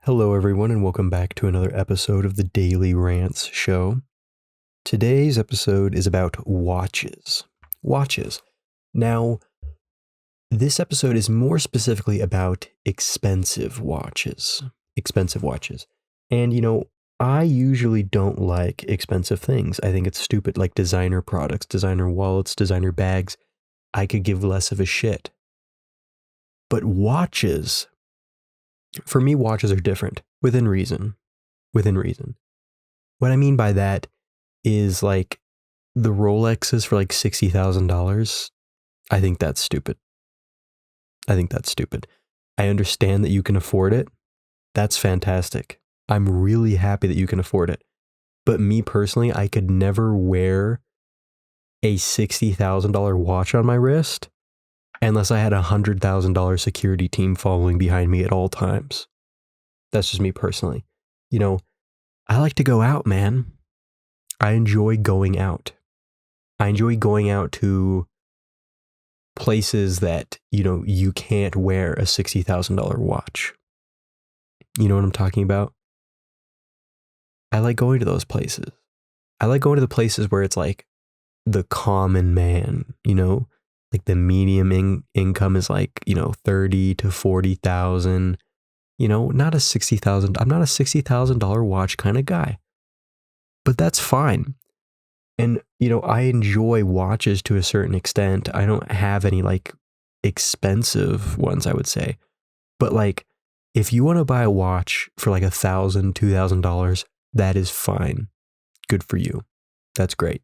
Hello, everyone, and welcome back to another episode of the Daily Rants show. Today's episode is about watches. Watches. Now, this episode is more specifically about expensive watches. Expensive watches. And, I usually don't like expensive things. I think it's stupid, like designer products, designer wallets, designer bags. I could give less of a shit. But watches, for me, watches are different, within reason. Within reason. What I mean by that is like the Rolexes for like $60,000. I think that's stupid. I understand that you can afford it. That's fantastic. I'm really happy that you can afford it. But me personally, I could never wear a $60,000 watch on my wrist unless I had a $100,000 security team following behind me at all times. That's just me personally. I like to go out, man. I enjoy going out. I enjoy going out to places that, you can't wear a $60,000 watch. You know what I'm talking about? I like going to those places. I like going to the places where it's like the common man, like the medium income is like, 30 to 40,000, not a 60,000. I'm not a $60,000 watch kind of guy, but that's fine. And, I enjoy watches to a certain extent. I don't have any like expensive ones, I would say. But like, if you want to buy a watch for like $1,000, $2,000, that is fine. Good for you. That's great.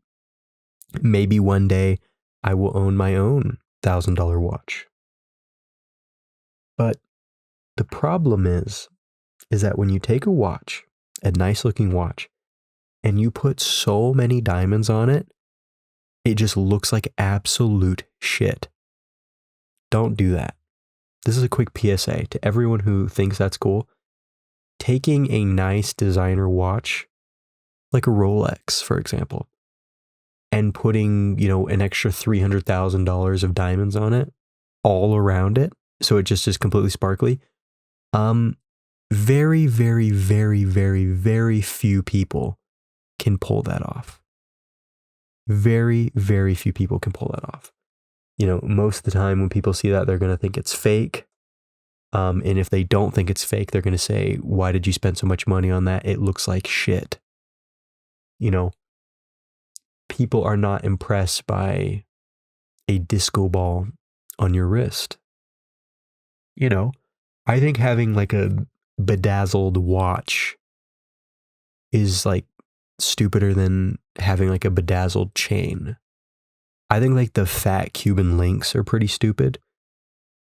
Maybe one day I will own my own $1,000 watch. But the problem is that when you take a watch, a nice looking watch, and you put so many diamonds on it, it just looks like absolute shit. Don't do that. This is a quick PSA to everyone who thinks that's cool. Taking a nice designer watch, like a Rolex, for example, and putting, an extra $300,000 of diamonds on it, all around it, so it just is completely sparkly. Very, very, very, very, very few people can pull that off. Very, very few people can pull that off. Most of the time when people see that, they're going to think it's fake. And if they don't think it's fake, they're going to say, why did you spend so much money on that? It looks like shit. People are not impressed by a disco ball on your wrist. I think having like a bedazzled watch is like stupider than having like a bedazzled chain. I think like the fat Cuban links are pretty stupid.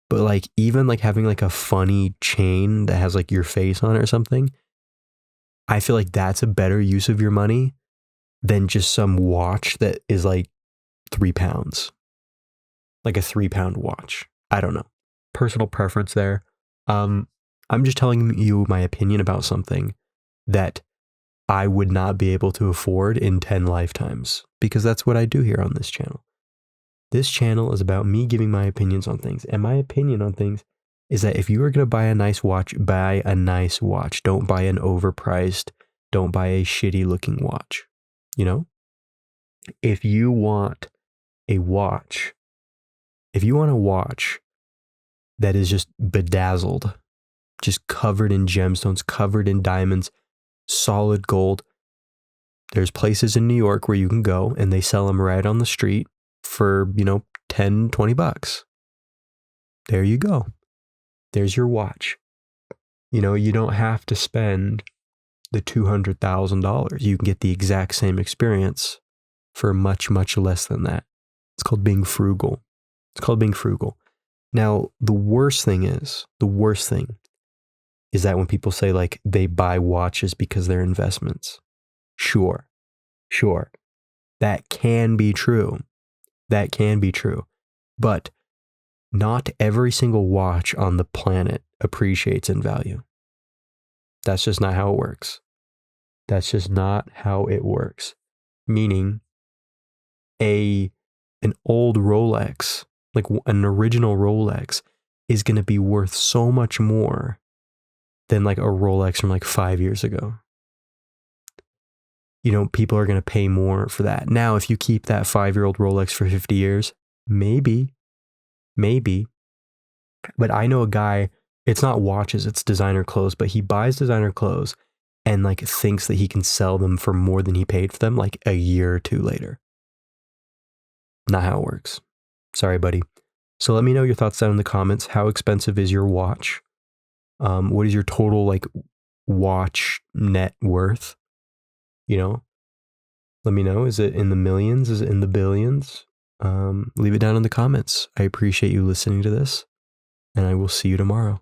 But like even like having like a funny chain that has like your face on it or something, I feel like that's a better use of your money than just some watch that is like 3 pounds. Like a 3-pound watch. I don't know. Personal preference there. I'm just telling you my opinion about something that I would not be able to afford in 10 lifetimes, because that's what I do here on this channel. This channel is about me giving my opinions on things, and my opinion on things is that if you are going to buy a nice watch, buy a nice watch. Don't buy an overpriced, don't buy a shitty looking watch. If you want a watch, that is just bedazzled, just covered in gemstones, covered in diamonds, solid gold. There's places in New York where you can go and they sell them right on the street for, 10, 20 bucks. There you go. There's your watch. You don't have to spend the $200,000. You can get the exact same experience for much, much less than that. It's called being frugal. Now, the worst thing is that when people say like they buy watches because they're investments. Sure. That can be true. But not every single watch on the planet appreciates in value. That's just not how it works. Meaning an old Rolex, like an original Rolex, is going to be worth so much more than like a Rolex from like 5 years ago. You know, people are going to pay more for that. Now, if you keep that 5-year-old Rolex for 50 years, maybe. But I know a guy, it's not watches, it's designer clothes, but he buys designer clothes and like thinks that he can sell them for more than he paid for them like a year or two later. Not how it works. Sorry, buddy. So let me know your thoughts down in the comments. How expensive is your watch? What is your total like watch net worth? You know, let me know. Is it in the millions? Is it in the billions? Leave it down in the comments. I appreciate you listening to this, and I will see you tomorrow.